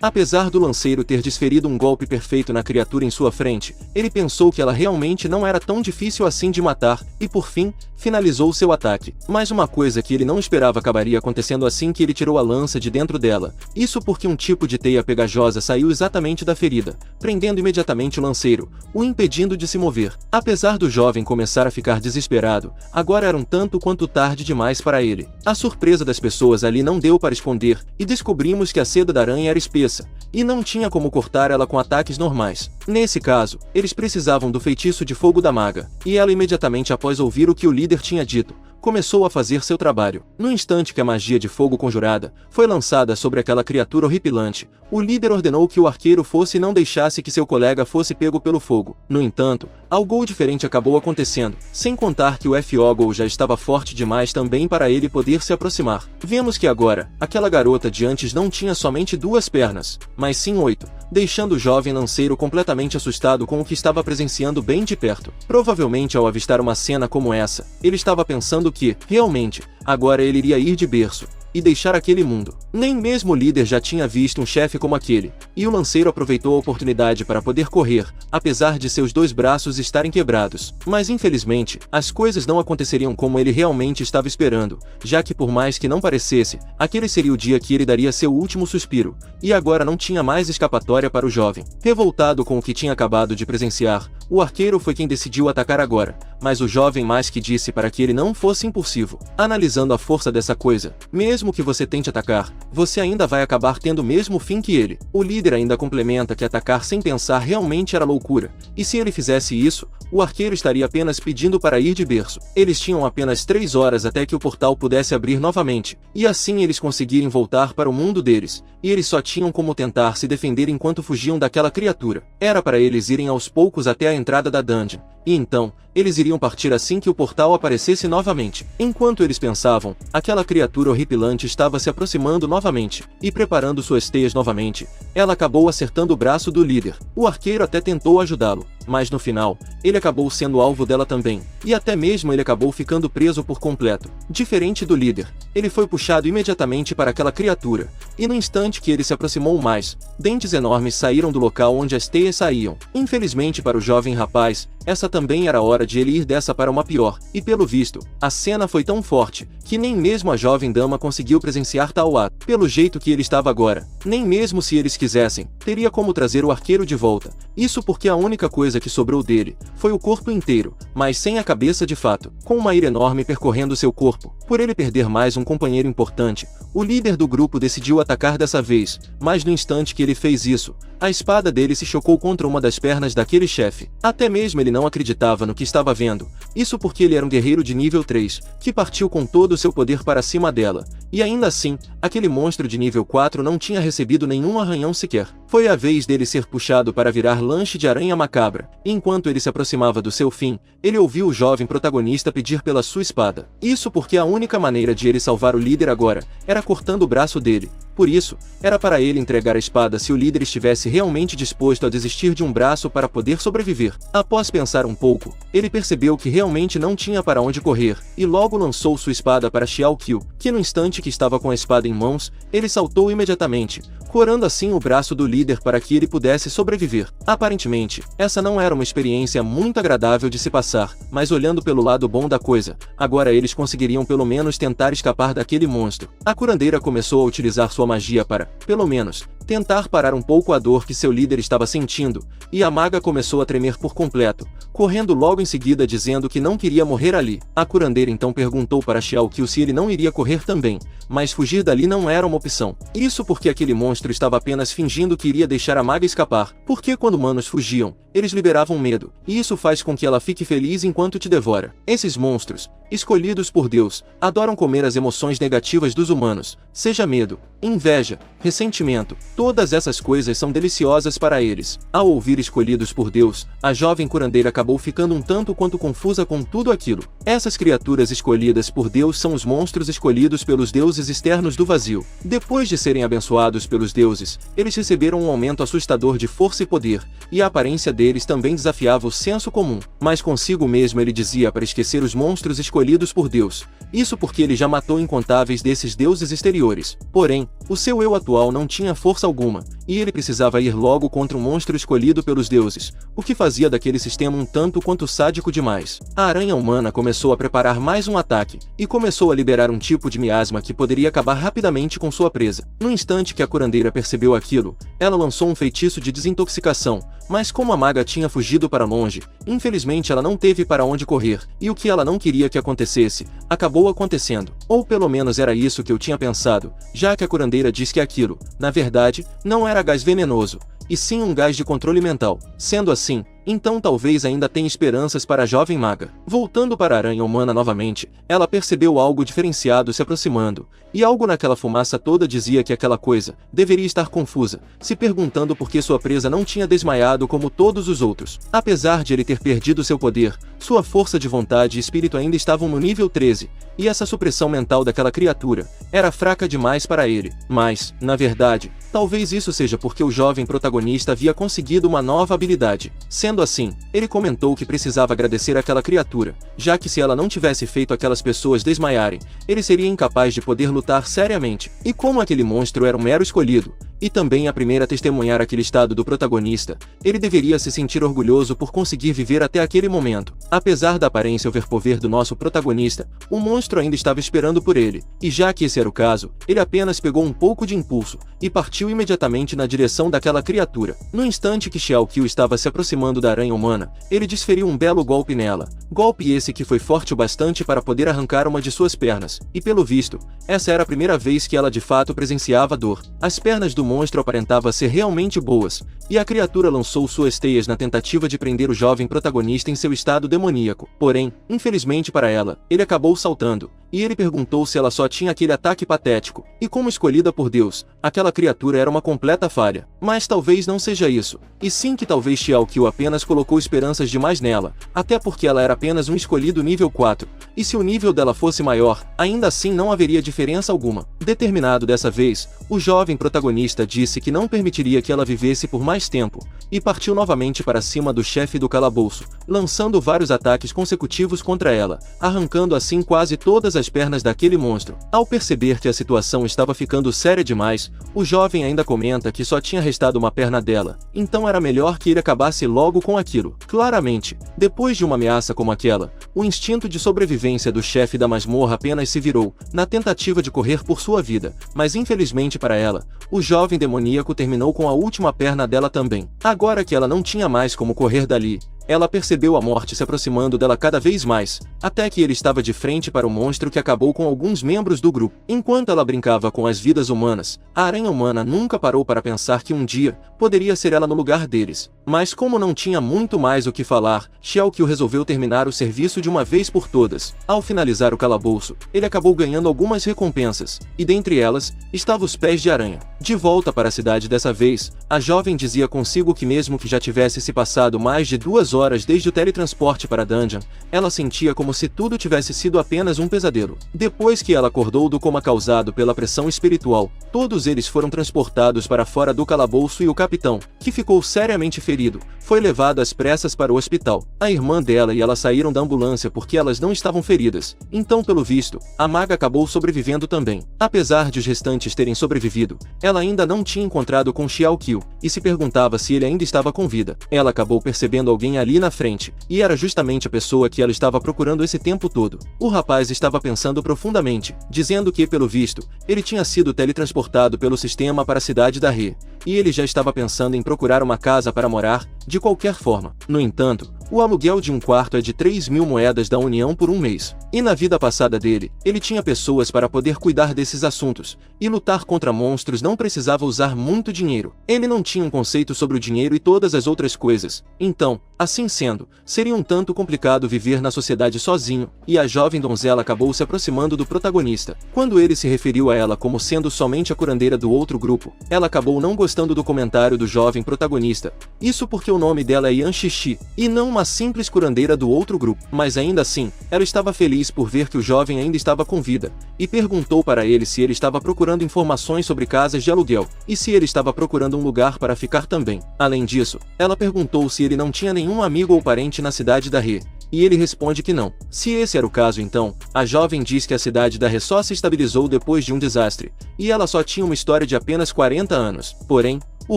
Apesar do lanceiro ter desferido um golpe perfeito na criatura em sua frente, ele pensou que ela realmente não era tão difícil assim de matar, e por fim, finalizou seu ataque. Mas uma coisa que ele não esperava acabaria acontecendo assim que ele tirou a lança de dentro dela. Isso porque um tipo de teia pegajosa saiu exatamente da ferida, prendendo imediatamente o lanceiro, o impedindo de se mover. Apesar do jovem começar a ficar desesperado, agora era um tanto quanto tarde demais para ele. A surpresa das pessoas ali não deu para esconder, e descobrimos que a seda da aranha era espessa, e não tinha como cortar ela com ataques normais. Nesse caso, eles precisavam do feitiço de fogo da maga, e ela imediatamente após ouvir o que o líder tinha dito, começou a fazer seu trabalho. No instante que a magia de fogo conjurada foi lançada sobre aquela criatura horripilante, o líder ordenou que o arqueiro fosse e não deixasse que seu colega fosse pego pelo fogo. No entanto, algo diferente acabou acontecendo, sem contar que o Foggle já estava forte demais também para ele poder se aproximar. Vemos que agora, aquela garota de antes não tinha somente 2 pernas, mas sim 8, deixando o jovem lanceiro completamente assustado com o que estava presenciando bem de perto. Provavelmente ao avistar uma cena como essa, ele estava pensando que, realmente, agora ele iria ir de berço e deixar aquele mundo. Nem mesmo o líder já tinha visto um chefe como aquele, e o lanceiro aproveitou a oportunidade para poder correr, apesar de seus 2 braços estarem quebrados. Mas infelizmente, as coisas não aconteceriam como ele realmente estava esperando, já que por mais que não parecesse, aquele seria o dia que ele daria seu último suspiro, e agora não tinha mais escapatória para o jovem. Revoltado com o que tinha acabado de presenciar, o arqueiro foi quem decidiu atacar agora, mas o jovem mais que disse para que ele não fosse impulsivo. Analisando a força dessa coisa, mesmo que você tente atacar, você ainda vai acabar tendo o mesmo fim que ele. O líder ainda complementa que atacar sem pensar realmente era loucura, e se ele fizesse isso, o arqueiro estaria apenas pedindo para ir de berço. Eles tinham apenas 3 horas até que o portal pudesse abrir novamente, e assim eles conseguirem voltar para o mundo deles, e eles só tinham como tentar se defender enquanto fugiam daquela criatura. Era para eles irem aos poucos até a entrada da dungeon, e então, eles iriam partir assim que o portal aparecesse novamente. Enquanto eles pensavam, aquela criatura horripilante estava se aproximando novamente, e preparando suas teias novamente, ela acabou acertando o braço do líder. O arqueiro até tentou ajudá-lo, mas no final, ele acabou sendo alvo dela também, e até mesmo ele acabou ficando preso por completo. Diferente do líder, ele foi puxado imediatamente para aquela criatura, e no instante que ele se aproximou mais, dentes enormes saíram do local onde as teias saíam. Infelizmente para o jovem rapaz, essa também era a hora de ele ir dessa para uma pior, e pelo visto, a cena foi tão forte, que nem mesmo a jovem dama conseguiu presenciar tal ato. Pelo jeito que ele estava agora, nem mesmo se eles quisessem, teria como trazer o arqueiro de volta. Isso porque a única coisa que sobrou dele, foi o corpo inteiro, mas sem a cabeça de fato, com uma ira enorme percorrendo seu corpo. Por ele perder mais um companheiro importante, o líder do grupo decidiu atacar dessa vez, mas no instante que ele fez isso, a espada dele se chocou contra uma das pernas daquele chefe. Até mesmo ele não acreditava no que estava vendo, isso porque ele era um guerreiro de nível 3, que partiu com todo o seu poder para cima dela, e ainda assim, aquele monstro de nível 4 não tinha recebido nenhum arranhão sequer. Foi a vez dele ser puxado para virar lanche de aranha macabra, e enquanto ele se aproximava do seu fim, ele ouviu o jovem protagonista pedir pela sua espada. Isso porque a única maneira de ele salvar o líder agora, era cortando o braço dele. Por isso, era para ele entregar a espada se o líder estivesse realmente disposto a desistir de um braço para poder sobreviver. Após pensar um pouco, ele percebeu que realmente não tinha para onde correr, e logo lançou sua espada para Xiao Qiu, que no instante que estava com a espada em mãos, ele saltou imediatamente, corando assim o braço do líder para que ele pudesse sobreviver. Aparentemente, essa não era uma experiência muito agradável de se passar, mas olhando pelo lado bom da coisa, agora eles conseguiriam pelo menos tentar escapar daquele monstro. A curandeira começou a utilizar sua magia para, pelo menos, tentar parar um pouco a dor que seu líder estava sentindo, e a maga começou a tremer por completo, correndo logo em seguida dizendo que não queria morrer ali. A curandeira então perguntou para Xiao Qiu se ele não iria correr também, mas fugir dali não era uma opção. Isso porque aquele monstro estava apenas fingindo que iria deixar a maga escapar, porque quando humanos fugiam, eles liberavam medo, e isso faz com que ela fique feliz enquanto te devora. Esses monstros, escolhidos por Deus, adoram comer as emoções negativas dos humanos, seja medo, inveja, ressentimento, todas essas coisas são deliciosas para eles. Ao ouvir escolhidos por Deus, a jovem curandeira acabou ficando um tanto quanto confusa com tudo aquilo. Essas criaturas escolhidas por Deus são os monstros escolhidos pelos deuses externos do vazio. Depois de serem abençoados pelos deuses, eles receberam um aumento assustador de força e poder, e a aparência deles também desafiava o senso comum. Mas consigo mesmo ele dizia para esquecer os monstros escolhidos por Deus. Isso porque ele já matou incontáveis desses deuses exteriores. Porém, o seu eu atual não tinha força alguma, e ele precisava ir logo contra um monstro escolhido pelos deuses, o que fazia daquele sistema um tanto quanto sádico demais. A aranha humana começou a preparar mais um ataque, e começou a liberar um tipo de miasma que poderia acabar rapidamente com sua presa. No instante que a curandeira percebeu aquilo, ela lançou um feitiço de desintoxicação, mas como a maga tinha fugido para longe, infelizmente ela não teve para onde correr, e o que ela não queria que acontecesse, acabou acontecendo. Ou pelo menos era isso que eu tinha pensado, já que a curandeira diz que aquilo, na verdade, não era gás venenoso, e sim um gás de controle mental. Sendo assim, então talvez ainda tenha esperanças para a jovem maga. Voltando para a aranha humana novamente, ela percebeu algo diferenciado se aproximando, e algo naquela fumaça toda dizia que aquela coisa deveria estar confusa, se perguntando por que sua presa não tinha desmaiado como todos os outros. Apesar de ele ter perdido seu poder, sua força de vontade e espírito ainda estavam no nível 13, e essa supressão mental daquela criatura era fraca demais para ele. Mas, na verdade, talvez isso seja porque o jovem protagonista havia conseguido uma nova habilidade. Sendo assim, ele comentou que precisava agradecer àquela criatura, já que se ela não tivesse feito aquelas pessoas desmaiarem, ele seria incapaz de poder lutar seriamente. E como aquele monstro era um mero escolhido, e também a primeira a testemunhar aquele estado do protagonista, ele deveria se sentir orgulhoso por conseguir viver até aquele momento. Apesar da aparência overpower do nosso protagonista, o monstro ainda estava esperando por ele, e já que esse era o caso, ele apenas pegou um pouco de impulso, e partiu imediatamente na direção daquela criatura. No instante que Xiao Qiu estava se aproximando da aranha humana, ele desferiu um belo golpe nela, golpe esse que foi forte o bastante para poder arrancar uma de suas pernas, e pelo visto, essa era a primeira vez que ela de fato presenciava dor. As pernas do monstro aparentavam ser realmente boas, e a criatura lançou suas teias na tentativa de prender o jovem protagonista em seu estado demoníaco. Porém, infelizmente para ela, ele acabou saltando, e ele perguntou se ela só tinha aquele ataque patético, e como escolhida por Deus, aquela criatura era uma completa falha. Mas talvez não seja isso, e sim que talvez Xiao Qiu apenas colocou esperanças demais nela, até porque ela era apenas um escolhido nível 4, e se o nível dela fosse maior, ainda assim não haveria diferença alguma. Determinado dessa vez, o jovem protagonista disse que não permitiria que ela vivesse por mais tempo, e partiu novamente para cima do chefe do calabouço, lançando vários ataques consecutivos contra ela, arrancando assim quase todas as pernas daquele monstro. Ao perceber que a situação estava ficando séria demais, o jovem ainda comenta que só tinha restado uma perna dela, então era melhor que ele acabasse logo com aquilo. Claramente, depois de uma ameaça como aquela, o instinto de sobrevivência do chefe da masmorra apenas se virou, na tentativa de correr por sua vida, mas infelizmente para ela, o jovem demoníaco terminou com a última perna dela também. Agora que ela não tinha mais como correr dali, ela percebeu a morte se aproximando dela cada vez mais, até que ele estava de frente para o monstro que acabou com alguns membros do grupo. Enquanto ela brincava com as vidas humanas, a aranha humana nunca parou para pensar que um dia, poderia ser ela no lugar deles. Mas como não tinha muito mais o que falar, Xiao Qiu resolveu terminar o serviço de uma vez por todas. Ao finalizar o calabouço, ele acabou ganhando algumas recompensas, e dentre elas, estava os pés de aranha. De volta para a cidade dessa vez, a jovem dizia consigo que mesmo que já tivesse se passado mais de 2 horas desde o teletransporte para a dungeon, ela sentia como se tudo tivesse sido apenas um pesadelo. Depois que ela acordou do coma causado pela pressão espiritual, todos eles foram transportados para fora do calabouço e o capitão, que ficou seriamente ferido, foi levado às pressas para o hospital. A irmã dela e ela saíram da ambulância porque elas não estavam feridas, então pelo visto, a maga acabou sobrevivendo também. Apesar de os restantes terem sobrevivido, ela ainda não tinha encontrado com Xiao Qiu, e se perguntava se ele ainda estava com vida. Ela acabou percebendo alguém ali na frente, e era justamente a pessoa que ela estava procurando esse tempo todo. O rapaz estava pensando profundamente, dizendo que, pelo visto, ele tinha sido teletransportado pelo sistema para a cidade da He, e ele já estava pensando em procurar uma casa para morar, de qualquer forma. No entanto, o aluguel de um quarto é de 3.000 moedas da União por um mês. E na vida passada dele, ele tinha pessoas para poder cuidar desses assuntos, e lutar contra monstros não precisava usar muito dinheiro. Ele não tinha um conceito sobre o dinheiro e todas as outras coisas. Então, assim sendo, seria um tanto complicado viver na sociedade sozinho, e a jovem donzela acabou se aproximando do protagonista. Quando ele se referiu a ela como sendo somente a curandeira do outro grupo, ela acabou não gostando do comentário do jovem protagonista. Isso porque o nome dela é Yan Xixi, e não uma simples curandeira do outro grupo. Mas ainda assim, ela estava feliz por ver que o jovem ainda estava com vida, e perguntou para ele se ele estava procurando informações sobre casas de aluguel, e se ele estava procurando um lugar para ficar também. Além disso, ela perguntou se ele não tinha nenhum amigo ou parente na cidade da He, e ele responde que não. Se esse era o caso então, a jovem diz que a cidade da He só se estabilizou depois de um desastre, e ela só tinha uma história de apenas 40 anos. Porém, O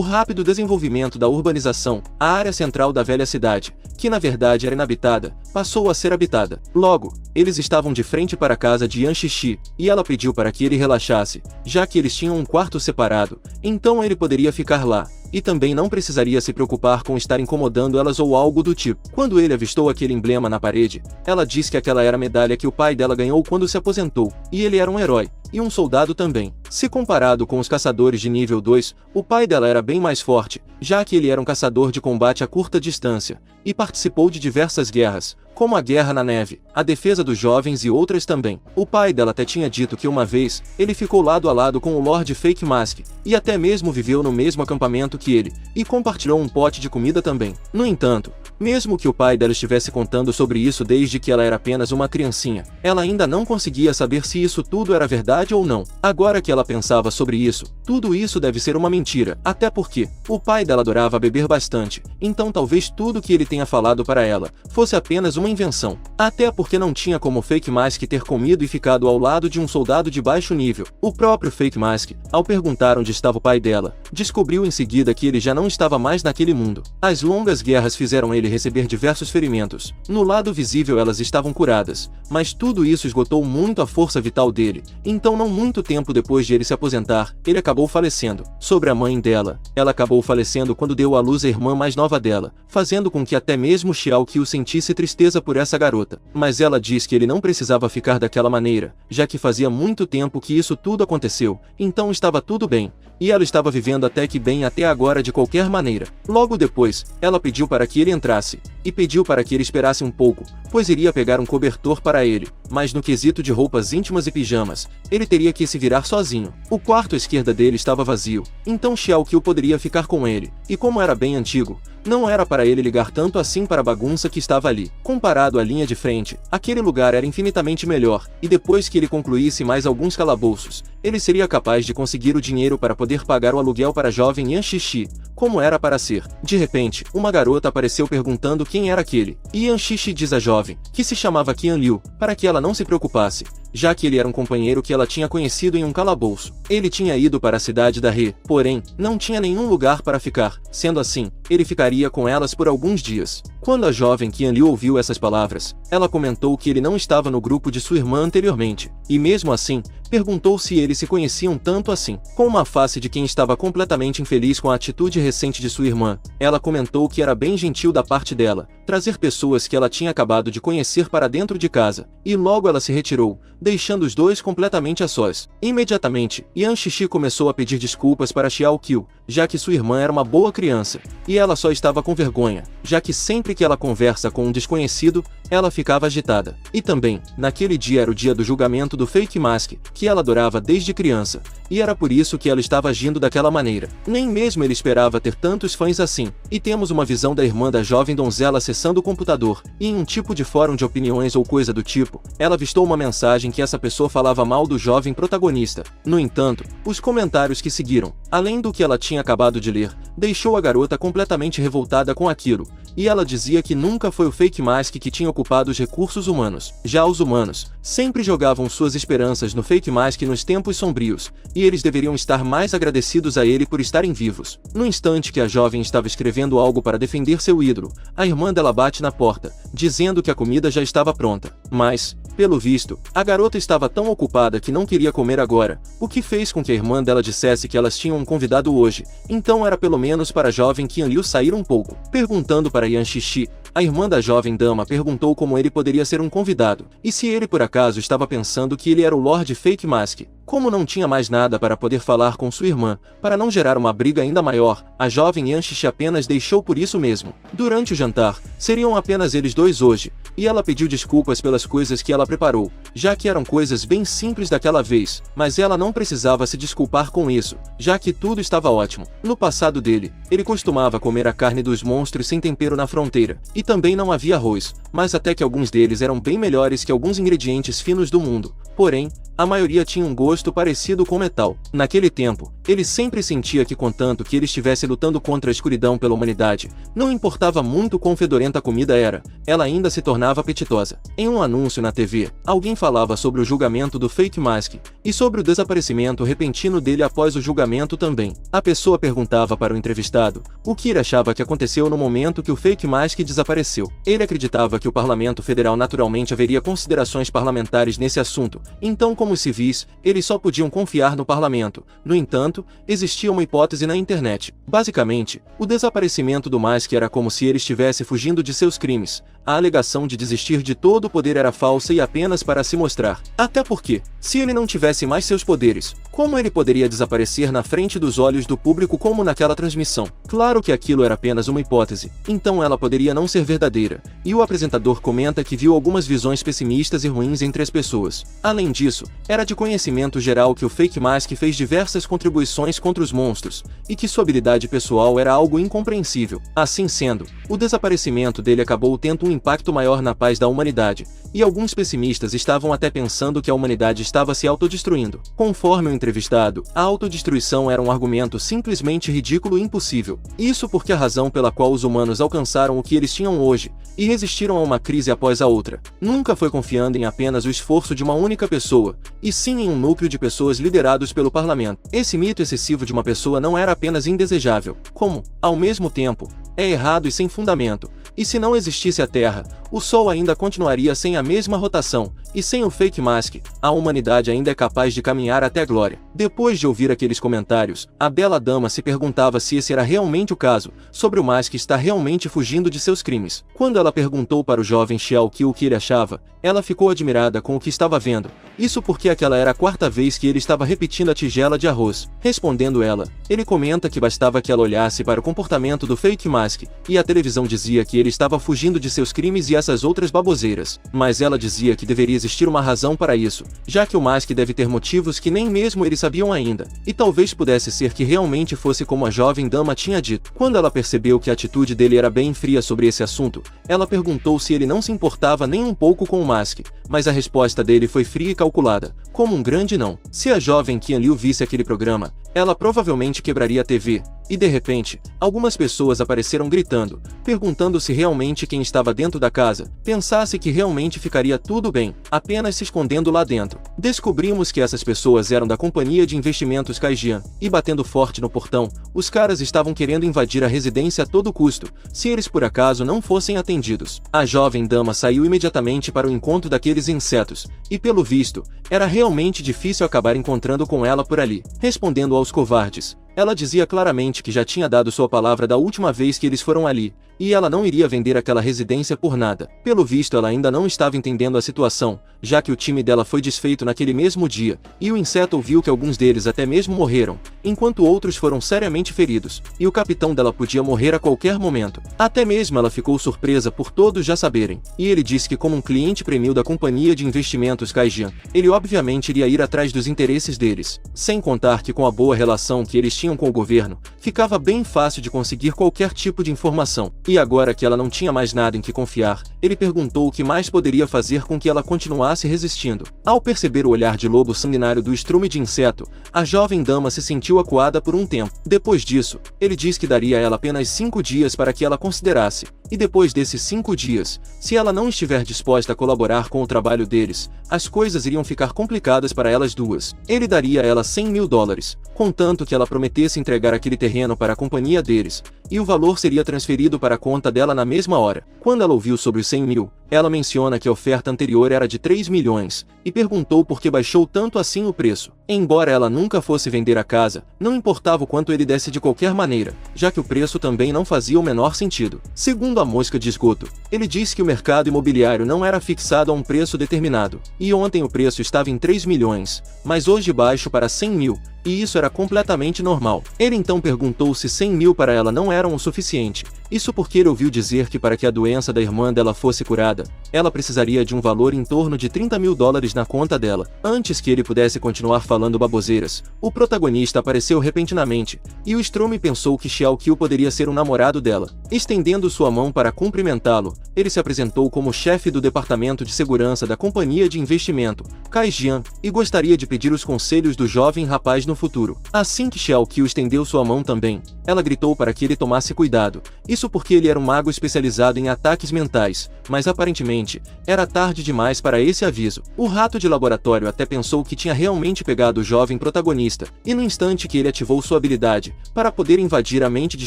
rápido desenvolvimento da urbanização, a área central da velha cidade, que na verdade era inabitada, passou a ser habitada. Logo, eles estavam de frente para a casa de Yan Xixi, e ela pediu para que ele relaxasse, já que eles tinham um quarto separado, então ele poderia ficar lá, e também não precisaria se preocupar com estar incomodando elas ou algo do tipo. Quando ele avistou aquele emblema na parede, ela disse que aquela era a medalha que o pai dela ganhou quando se aposentou, e ele era um herói, e um soldado também. Se comparado com os caçadores de nível 2, o pai dela era bem mais forte, já que ele era um caçador de combate a curta distância, e participou de diversas guerras, como a Guerra na Neve, a defesa dos jovens e outras também. O pai dela até tinha dito que uma vez, ele ficou lado a lado com o Lord Fake Mask, e até mesmo viveu no mesmo acampamento que ele, e compartilhou um pote de comida também. No entanto, mesmo que o pai dela estivesse contando sobre isso desde que ela era apenas uma criancinha, ela ainda não conseguia saber se isso tudo era verdade ou não. Agora que ela pensava sobre isso, tudo isso deve ser uma mentira, até porque o pai dela adorava beber bastante, então talvez tudo que ele tenha falado para ela fosse apenas uma invenção. Até porque não tinha como Fake Mask ter comido e ficado ao lado de um soldado de baixo nível. O próprio Fake Mask, ao perguntar onde estava o pai dela, descobriu em seguida que ele já não estava mais naquele mundo. As longas guerras fizeram ele receber diversos ferimentos. No lado visível elas estavam curadas, mas tudo isso esgotou muito a força vital dele, então não muito tempo depois de ele se aposentar, ele acabou falecendo. Sobre a mãe dela, ela acabou falecendo quando deu à luz a irmã mais nova dela, fazendo com que até mesmo Xiao Qiu sentisse tristeza por essa garota. Mas ela diz que ele não precisava ficar daquela maneira, já que fazia muito tempo que isso tudo aconteceu, então estava tudo bem, e ela estava vivendo até que bem até agora de qualquer maneira. Logo depois, ela pediu para que ele entrasse, e pediu para que ele esperasse um pouco, pois iria pegar um cobertor para ele, mas no quesito de roupas íntimas e pijamas, ele teria que se virar sozinho. O quarto à esquerda dele estava vazio, então Xiao Qiu poderia ficar com ele, e como era bem antigo, não era para ele ligar tanto assim para a bagunça que estava ali. Comparado à linha de frente, aquele lugar era infinitamente melhor, e depois que ele concluísse mais alguns calabouços, ele seria capaz de conseguir o dinheiro para poder pagar o aluguel para a jovem Yan Xixi, como era para ser. De repente, uma garota apareceu perguntando quem era aquele, e Yan Xixi diz à jovem, que se chamava Qian Liu, para que ela não se preocupasse, já que ele era um companheiro que ela tinha conhecido em um calabouço. Ele tinha ido para a cidade da He, porém, não tinha nenhum lugar para ficar, sendo assim, ele ficaria com elas por alguns dias. Quando a jovem Qian Liu ouviu essas palavras, ela comentou que ele não estava no grupo de sua irmã anteriormente, e mesmo assim, perguntou se eles se conheciam tanto assim. Com uma face de quem estava completamente infeliz com a atitude recente de sua irmã, ela comentou que era bem gentil da parte dela, trazer pessoas que ela tinha acabado de conhecer para dentro de casa, e logo ela se retirou, deixando os dois completamente a sós. Imediatamente, Yan Xixi começou a pedir desculpas para Xiao Qiu, já que sua irmã era uma boa criança, e ela só estava com vergonha, já que sempre que ela conversa com um desconhecido, ela ficava agitada. E também, naquele dia era o dia do julgamento do Fake Mask, que ela adorava desde criança, e era por isso que ela estava agindo daquela maneira. Nem mesmo ele esperava ter tantos fãs assim. E temos uma visão da irmã da jovem donzela acessando o computador, e em um tipo de fórum de opiniões ou coisa do tipo, ela avistou uma mensagem que essa pessoa falava mal do jovem protagonista. No entanto, os comentários que seguiram, além do que ela tinha acabado de ler, deixou a garota completamente revoltada com aquilo, e ela dizia que nunca foi o Fake Mask que tinha ocupado os recursos humanos. Já os humanos sempre jogavam suas esperanças no Fake Mask nos tempos sombrios, e eles deveriam estar mais agradecidos a ele por estarem vivos. No instante que a jovem estava escrevendo algo para defender seu ídolo, a irmã dela bate na porta, dizendo que a comida já estava pronta. Mas, pelo visto, a garota estava tão ocupada que não queria comer agora, o que fez com que a irmã dela dissesse que elas tinham um convidado hoje, então era pelo menos para a jovem Qian Liu sair um pouco. Perguntando para Yan Xixi, a irmã da jovem dama perguntou como ele poderia ser um convidado, e se ele por acaso estava pensando que ele era o Lord Fake Mask. Como não tinha mais nada para poder falar com sua irmã, para não gerar uma briga ainda maior, a jovem Yan Xixi apenas deixou por isso mesmo. Durante o jantar, seriam apenas eles dois hoje, e ela pediu desculpas pelas coisas que ela preparou, já que eram coisas bem simples daquela vez, mas ela não precisava se desculpar com isso, já que tudo estava ótimo. No passado dele, ele costumava comer a carne dos monstros sem tempero na fronteira, e também não havia arroz, mas até que alguns deles eram bem melhores que alguns ingredientes finos do mundo. Porém, a maioria tinha um gosto parecido com metal. Naquele tempo, ele sempre sentia que contanto que ele estivesse lutando contra a escuridão pela humanidade, não importava muito quão fedorenta a comida era, ela ainda se tornava apetitosa. Em um anúncio na TV, alguém falava sobre o julgamento do Fake Mask, e sobre o desaparecimento repentino dele após o julgamento também. A pessoa perguntava para o entrevistado o que ele achava que aconteceu no momento que o Fake Mask desapareceu. Ele acreditava que o Parlamento Federal naturalmente haveria considerações parlamentares nesse assunto, então como os civis, eles só podiam confiar no parlamento. No entanto, existia uma hipótese na internet. Basicamente, o desaparecimento do Mask era como se ele estivesse fugindo de seus crimes. A alegação de desistir de todo o poder era falsa e apenas para se mostrar. Até porque, se ele não tivesse mais seus poderes, como ele poderia desaparecer na frente dos olhos do público como naquela transmissão? Claro que aquilo era apenas uma hipótese, então ela poderia não ser verdadeira, e o apresentador comenta que viu algumas visões pessimistas e ruins entre as pessoas. Além disso, era de conhecimento geral que o Fake Mask fez diversas contribuições contra os monstros, e que sua habilidade pessoal era algo incompreensível. Assim sendo, o desaparecimento dele acabou tendo um impacto maior na paz da humanidade, e alguns pessimistas estavam até pensando que a humanidade estava se autodestruindo. Conforme o entrevistado, a autodestruição era um argumento simplesmente ridículo e impossível. Isso porque a razão pela qual os humanos alcançaram o que eles tinham hoje, e resistiram a uma crise após a outra, nunca foi confiando em apenas o esforço de uma única pessoa, e sim em um núcleo de pessoas liderados pelo parlamento. Esse mito excessivo de uma pessoa não era apenas indesejável, como, ao mesmo tempo, é errado e sem fundamento. E se não existisse a Terra, o Sol ainda continuaria sem a mesma rotação, e sem o Fake Mask, a humanidade ainda é capaz de caminhar até a glória. Depois de ouvir aqueles comentários, a bela dama se perguntava se esse era realmente o caso, sobre o Mask estar realmente fugindo de seus crimes. Quando ela perguntou para o jovem Xiaoqi o que ele achava, ela ficou admirada com o que estava vendo, isso porque aquela era a quarta vez que ele estava repetindo a tigela de arroz. Respondendo ela, ele comenta que bastava que ela olhasse para o comportamento do Fake Mask, e a televisão dizia que ele estava fugindo de seus crimes e essas outras baboseiras. Mas ela dizia que deveria existir uma razão para isso, já que o Mask deve ter motivos que nem mesmo eles sabiam ainda, e talvez pudesse ser que realmente fosse como a jovem dama tinha dito. Quando ela percebeu que a atitude dele era bem fria sobre esse assunto, ela perguntou se ele não se importava nem um pouco com o Mask, mas a resposta dele foi fria e calculada, como um grande não. Se a jovem Qian Liu visse aquele programa, ela provavelmente quebraria a TV, e de repente, algumas pessoas apareceram gritando, perguntando se realmente quem estava dentro da casa pensasse que realmente ficaria tudo bem, apenas se escondendo lá dentro. Descobrimos que essas pessoas eram da companhia de investimentos Kaijian, e batendo forte no portão, os caras estavam querendo invadir a residência a todo custo, se eles por acaso não fossem atendidos. A jovem dama saiu imediatamente para o encontro daqueles insetos, e pelo visto, era realmente difícil acabar encontrando com ela por ali. Respondendo aos covardes, ela dizia claramente que já tinha dado sua palavra da última vez que eles foram ali, e ela não iria vender aquela residência por nada. Pelo visto ela ainda não estava entendendo a situação, já que o time dela foi desfeito naquele mesmo dia, e o inseto ouviu que alguns deles até mesmo morreram, enquanto outros foram seriamente feridos, e o capitão dela podia morrer a qualquer momento. Até mesmo ela ficou surpresa por todos já saberem, e ele disse que como um cliente premium da companhia de investimentos Kaijian, ele obviamente iria ir atrás dos interesses deles. Sem contar que com a boa relação que eles tinham com o governo, ficava bem fácil de conseguir qualquer tipo de informação. E agora que ela não tinha mais nada em que confiar, ele perguntou o que mais poderia fazer com que ela continuasse resistindo. Ao perceber o olhar de lobo sanguinário do estrume de inseto, a jovem dama se sentiu acuada por um tempo. Depois disso, ele diz que daria a ela apenas 5 dias para que ela considerasse. E depois desses 5 dias, se ela não estiver disposta a colaborar com o trabalho deles, as coisas iriam ficar complicadas para elas duas. Ele daria a ela $100.000, contanto que ela prometesse entregar aquele terreno para a companhia deles, e o valor seria transferido para a conta dela na mesma hora. Quando ela ouviu sobre os 100 mil, ela menciona que a oferta anterior era de 3 milhões, e perguntou por que baixou tanto assim o preço. Embora ela nunca fosse vender a casa, não importava o quanto ele desse de qualquer maneira, já que o preço também não fazia o menor sentido. Segundo a mosca de esgoto, ele disse que o mercado imobiliário não era fixado a um preço determinado, e ontem o preço estava em 3 milhões, mas hoje baixo para 100 mil, e isso era completamente normal. Ele então perguntou se 100 mil para ela não eram o suficiente, isso porque ele ouviu dizer que para que a doença da irmã dela fosse curada, nada. Ela precisaria de um valor em torno de 30 mil dólares na conta dela. Antes que ele pudesse continuar falando baboseiras, o protagonista apareceu repentinamente, e o Strome pensou que Xiao Qiu poderia ser um namorado dela. Estendendo sua mão para cumprimentá-lo, ele se apresentou como chefe do departamento de segurança da companhia de investimento, Kaijian, e gostaria de pedir os conselhos do jovem rapaz no futuro. Assim que Xiao Qiu estendeu sua mão também, ela gritou para que ele tomasse cuidado. Isso porque ele era um mago especializado em ataques mentais, mas aparentemente era tarde demais para esse aviso. O rato de laboratório até pensou que tinha realmente pegado o jovem protagonista, e no instante que ele ativou sua habilidade para poder invadir a mente de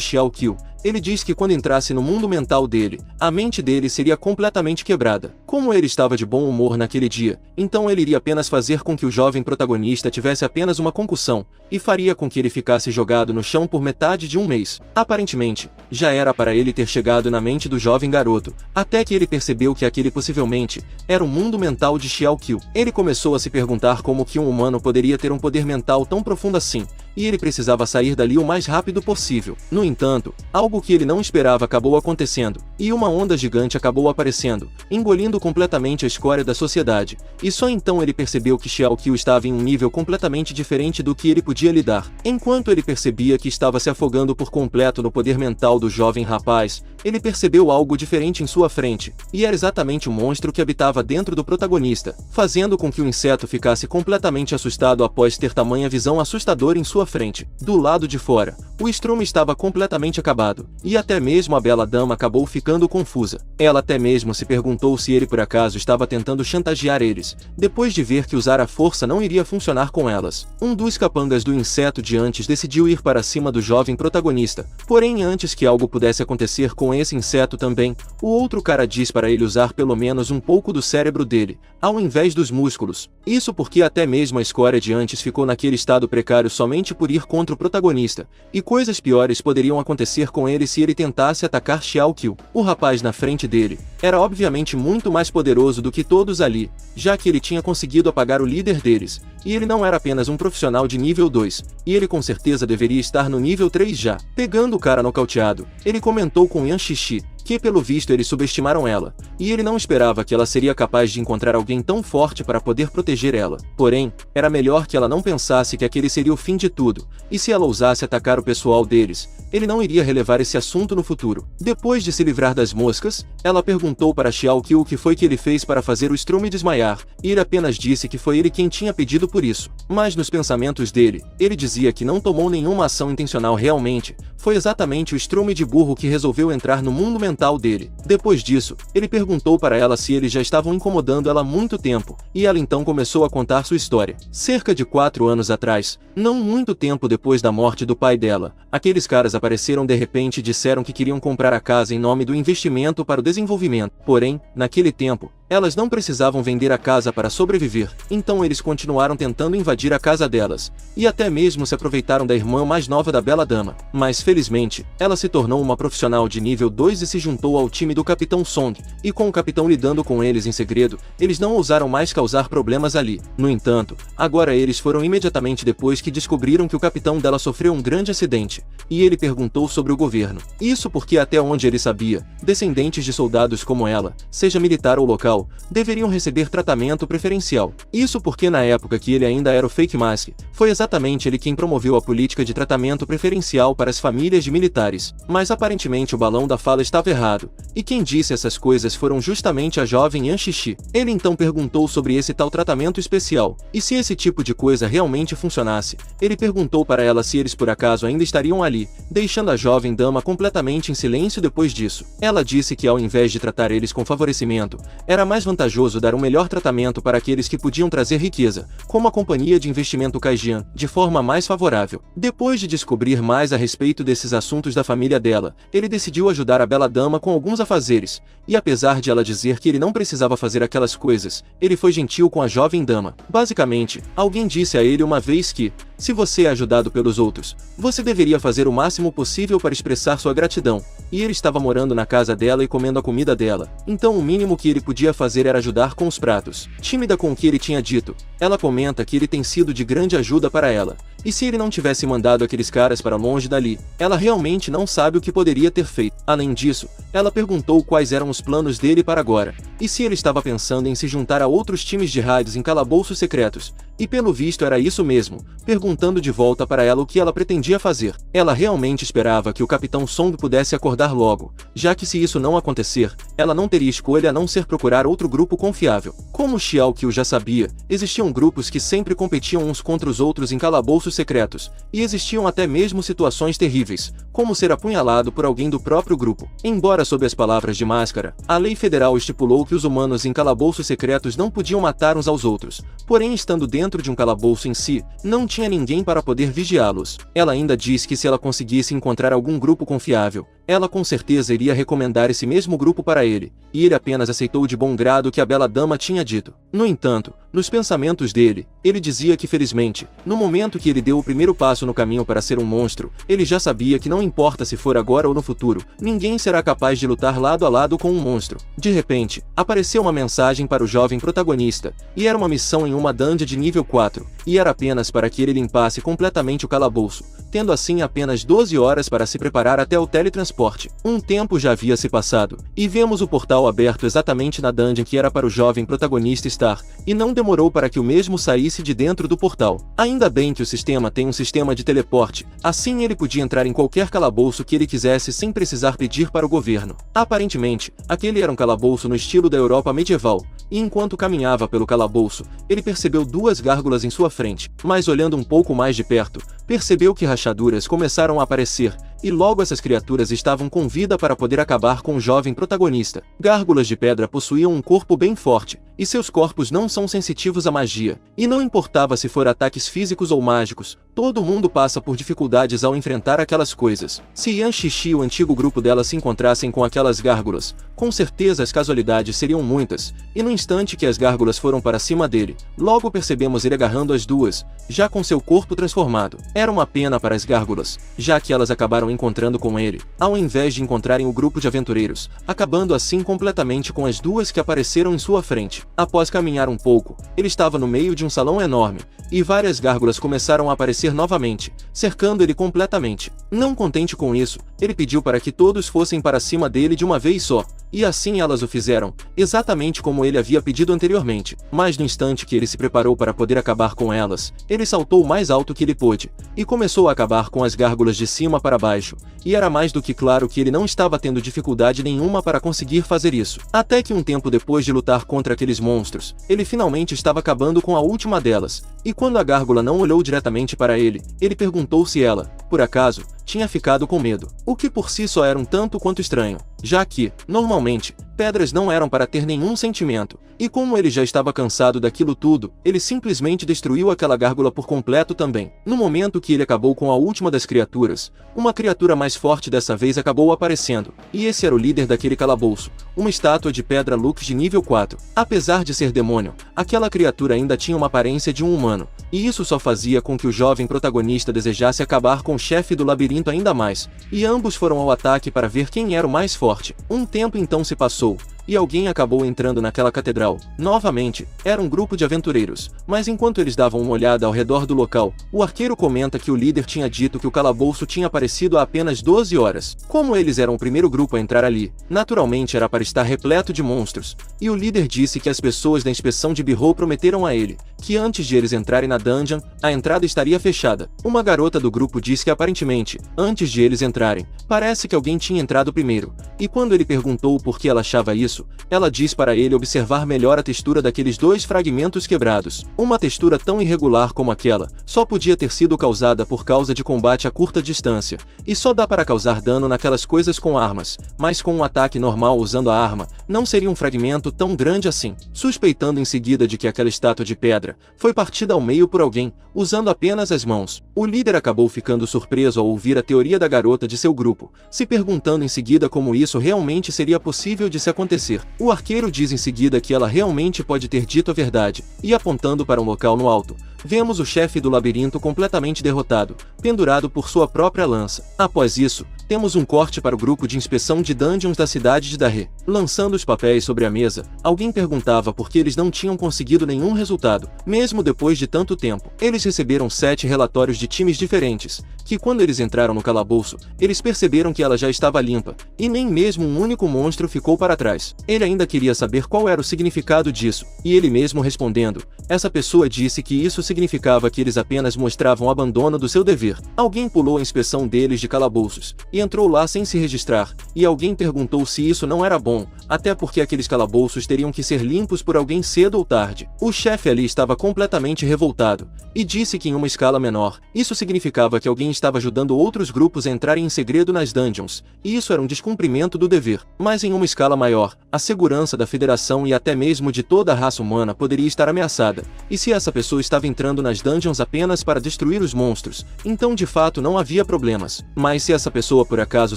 Xiao Qiu, ele disse que quando entrasse no mundo mental dele, a mente dele seria completamente quebrada. Como ele estava de bom humor naquele dia, então ele iria apenas fazer com que o jovem protagonista tivesse apenas uma concussão, e faria com que ele ficasse jogado no chão por metade de um mês. Aparentemente, já era para ele ter chegado na mente do jovem garoto, até que ele percebeu que aquele possivelmente era o mundo mental de Xiao Qiu. Ele começou a se perguntar como que um humano poderia ter um poder mental tão profundo assim, e ele precisava sair dali o mais rápido possível. No entanto, algo que ele não esperava acabou acontecendo, e uma onda gigante acabou aparecendo, engolindo completamente a escória da sociedade, e só então ele percebeu que Xiao Qiu estava em um nível completamente diferente do que ele podia lidar. Enquanto ele percebia que estava se afogando por completo no poder mental do jovem rapaz, ele percebeu algo diferente em sua frente, e era exatamente o monstro que habitava dentro do protagonista, fazendo com que o inseto ficasse completamente assustado após ter tamanha visão assustadora em sua frente. Do lado de fora, o Strome estava completamente acabado, e até mesmo a bela dama acabou ficando confusa. Ela até mesmo se perguntou se ele por acaso estava tentando chantagear eles, depois de ver que usar a força não iria funcionar com elas. Um dos capangas do inseto de antes decidiu ir para cima do jovem protagonista, porém antes que algo pudesse acontecer com esse inseto também, o outro cara diz para ele usar pelo menos um pouco do cérebro dele, ao invés dos músculos. Isso porque até mesmo a escória de antes ficou naquele estado precário somente por ir contra o protagonista, e coisas piores poderiam acontecer com ele se ele tentasse atacar Xiao Qiu. O rapaz na frente dele era obviamente muito mais poderoso do que todos ali, já que ele tinha conseguido apagar o líder deles, e ele não era apenas um profissional de nível 2, e ele com certeza deveria estar no nível 3 já. Pegando o cara nocauteado, ele comentou com Yan Xixi que pelo visto eles subestimaram ela, e ele não esperava que ela seria capaz de encontrar alguém tão forte para poder proteger ela. Porém, era melhor que ela não pensasse que aquele seria o fim de tudo, e se ela ousasse atacar o pessoal deles, ele não iria relevar esse assunto no futuro. Depois de se livrar das moscas, ela perguntou para Xiao Qiu o que foi que ele fez para fazer o Strome desmaiar, e ele apenas disse que foi ele quem tinha pedido por isso. Mas nos pensamentos dele, ele dizia que não tomou nenhuma ação intencional realmente, foi exatamente o Strome de burro que resolveu entrar no mundo mental dele. Depois disso, ele perguntou para ela se eles já estavam incomodando ela há muito tempo, e ela então começou a contar sua história. Cerca de 4 anos atrás, não muito tempo depois da morte do pai dela, aqueles caras apareceram de repente e disseram que queriam comprar a casa em nome do investimento para o desenvolvimento. Porém, naquele tempo, elas não precisavam vender a casa para sobreviver, então eles continuaram tentando invadir a casa delas, e até mesmo se aproveitaram da irmã mais nova da bela dama. Mas felizmente, ela se tornou uma profissional de nível 2 e se juntou ao time do Capitão Song, e com o capitão lidando com eles em segredo, eles não ousaram mais causar problemas ali. No entanto, agora eles foram imediatamente depois que descobriram que o capitão dela sofreu um grande acidente, e ele perguntou sobre o governo. Isso porque até onde ele sabia, descendentes de soldados como ela, seja militar ou local, deveriam receber tratamento preferencial. Isso porque na época que ele ainda era o Fake Mask, foi exatamente ele quem promoveu a política de tratamento preferencial para as famílias de militares. Mas aparentemente o balão da fala estava errado, e quem disse essas coisas foram justamente a jovem Yan Xixi. Ele então perguntou sobre esse tal tratamento especial, e se esse tipo de coisa realmente funcionasse. Ele perguntou para ela se eles por acaso ainda estariam ali, deixando a jovem dama completamente em silêncio depois disso. Ela disse que ao invés de tratar eles com favorecimento, era mais vantajoso dar um melhor tratamento para aqueles que podiam trazer riqueza, como a companhia de investimento Kaijian, de forma mais favorável. Depois de descobrir mais a respeito desses assuntos da família dela, ele decidiu ajudar a bela dama com alguns afazeres, e apesar de ela dizer que ele não precisava fazer aquelas coisas, ele foi gentil com a jovem dama. Basicamente, alguém disse a ele uma vez que, Se você é ajudado pelos outros, você deveria fazer o máximo possível para expressar sua gratidão. E ele estava morando na casa dela e comendo a comida dela. Então o mínimo que ele podia fazer era ajudar com os pratos. Tímida com o que ele tinha dito, ela comenta que ele tem sido de grande ajuda para ela. E se ele não tivesse mandado aqueles caras para longe dali, ela realmente não sabe o que poderia ter feito. Além disso, ela perguntou quais eram os planos dele para agora, e se ele estava pensando em se juntar a outros times de raids em calabouços secretos. E pelo visto era isso mesmo, perguntando de volta para ela o que ela pretendia fazer. Ela realmente esperava que o Capitão Song pudesse acordar logo, já que se isso não acontecer, ela não teria escolha a não ser procurar outro grupo confiável. Como Xiao Qiu já sabia, existiam grupos que sempre competiam uns contra os outros em calabouços secretos, e existiam até mesmo situações terríveis, como ser apunhalado por alguém do próprio grupo. Embora sob as palavras de Máscara, a lei federal estipulou que os humanos em calabouços secretos não podiam matar uns aos outros, porém estando dentro de um calabouço em si, não tinha ninguém para poder vigiá-los. Ela ainda diz que se ela conseguisse encontrar algum grupo confiável, ela com certeza iria recomendar esse mesmo grupo para ele, e ele apenas aceitou de bom grado o que a bela dama tinha dito. No entanto, nos pensamentos dele, ele dizia que felizmente, no momento que ele deu o primeiro passo no caminho para ser um monstro, ele já sabia que não importa se for agora ou no futuro, ninguém será capaz de lutar lado a lado com um monstro. De repente, apareceu uma mensagem para o jovem protagonista, e era uma missão em uma dungeon de nível 4, e era apenas para que ele limpasse completamente o calabouço, tendo assim apenas 12 horas para se preparar até o teletransporte. Um tempo já havia se passado, e vemos o portal aberto exatamente na dungeon que era para o jovem protagonista estar, e não demorou para que o mesmo saísse de dentro do portal. Ainda bem que o sistema tem um sistema de teleporte, assim ele podia entrar em qualquer calabouço que ele quisesse sem precisar pedir para o governo. Aparentemente, aquele era um calabouço no estilo da Europa medieval, e enquanto caminhava pelo calabouço, ele percebeu duas gárgulas em sua frente, mas olhando um pouco mais de perto, percebeu que rachaduras começaram a aparecer, e logo essas criaturas estavam com vida para poder acabar com o jovem protagonista. Gárgulas de pedra possuíam um corpo bem forte, e seus corpos não são sensitivos à magia, e não importava se for ataques físicos ou mágicos, todo mundo passa por dificuldades ao enfrentar aquelas coisas. Se Yan Xixi e o antigo grupo dela se encontrassem com aquelas gárgulas, com certeza as casualidades seriam muitas, e no instante que as gárgulas foram para cima dele, logo percebemos ele agarrando as duas, já com seu corpo transformado. Era uma pena para as gárgulas, já que elas acabaram encontrando com ele, ao invés de encontrarem o grupo de aventureiros, acabando assim completamente com as duas que apareceram em sua frente. Após caminhar um pouco, ele estava no meio de um salão enorme, e várias gárgulas começaram a aparecer novamente, cercando ele completamente. Não contente com isso, ele pediu para que todos fossem para cima dele de uma vez só, e assim elas o fizeram, exatamente como ele havia pedido anteriormente. Mas no instante que ele se preparou para poder acabar com elas, ele saltou o mais alto que ele pôde, e começou a acabar com as gárgulas de cima para baixo, e era mais do que claro que ele não estava tendo dificuldade nenhuma para conseguir fazer isso. Até que um tempo depois de lutar contra aqueles monstros, ele finalmente estava acabando com a última delas, e quando a gárgula não olhou diretamente para ele, ele perguntou se ela, por acaso, tinha ficado com medo, o que por si só era um tanto quanto estranho, já que, normalmente, pedras não eram para ter nenhum sentimento, e como ele já estava cansado daquilo tudo, ele simplesmente destruiu aquela gárgula por completo também. No momento que ele acabou com a última das criaturas, uma criatura mais forte dessa vez acabou aparecendo, e esse era o líder daquele calabouço, uma estátua de pedra Lux de nível 4. Apesar de ser demônio, aquela criatura ainda tinha uma aparência de um humano, e isso só fazia com que o jovem protagonista desejasse acabar com o chefe do labirinto ainda mais, e ambos foram ao ataque para ver quem era o mais forte. Um tempo então se passou, e alguém acabou entrando naquela catedral. Novamente, era um grupo de aventureiros, mas enquanto eles davam uma olhada ao redor do local, o arqueiro comenta que o líder tinha dito que o calabouço tinha aparecido há apenas 12 horas. Como eles eram o primeiro grupo a entrar ali, naturalmente era para estar repleto de monstros, e o líder disse que as pessoas da inspeção de Birro prometeram a ele, que antes de eles entrarem na dungeon, a entrada estaria fechada. Uma garota do grupo diz que aparentemente, antes de eles entrarem, parece que alguém tinha entrado primeiro, e quando ele perguntou por que ela achava isso, ela diz para ele observar melhor a textura daqueles dois fragmentos quebrados. Uma textura tão irregular como aquela, só podia ter sido causada por causa de combate a curta distância, e só dá para causar dano naquelas coisas com armas, mas com um ataque normal usando a arma, não seria um fragmento tão grande assim. Suspeitando em seguida de que aquela estátua de pedra foi partida ao meio por alguém, usando apenas as mãos, o líder acabou ficando surpreso ao ouvir a teoria da garota de seu grupo, se perguntando em seguida como isso realmente seria possível de se acontecer. acontecer. O arqueiro diz em seguida que ela realmente pode ter dito a verdade, e apontando para um local no alto, vemos o chefe do labirinto completamente derrotado, pendurado por sua própria lança. Após isso, temos um corte para o grupo de inspeção de dungeons da cidade de Darre. Lançando os papéis sobre a mesa, alguém perguntava por que eles não tinham conseguido nenhum resultado, mesmo depois de tanto tempo. Eles receberam 7 relatórios de times diferentes, que quando eles entraram no calabouço, eles perceberam que ela já estava limpa, e nem mesmo um único monstro ficou para trás. Ele ainda queria saber qual era o significado disso, e ele mesmo respondendo, essa pessoa disse que isso significava que eles apenas mostravam abandono do seu dever. Alguém pulou a inspeção deles de calabouços, e entrou lá sem se registrar, e alguém perguntou se isso não era bom, até porque aqueles calabouços teriam que ser limpos por alguém cedo ou tarde. O chefe ali estava completamente revoltado, e disse que em uma escala menor, isso significava que alguém estava ajudando outros grupos a entrarem em segredo nas dungeons, e isso era um descumprimento do dever. Mas em uma escala maior, a segurança da federação e até mesmo de toda a raça humana poderia estar ameaçada, e se essa pessoa estava entrando nas dungeons apenas para destruir os monstros, então de fato não havia problemas. Mas se essa pessoa por acaso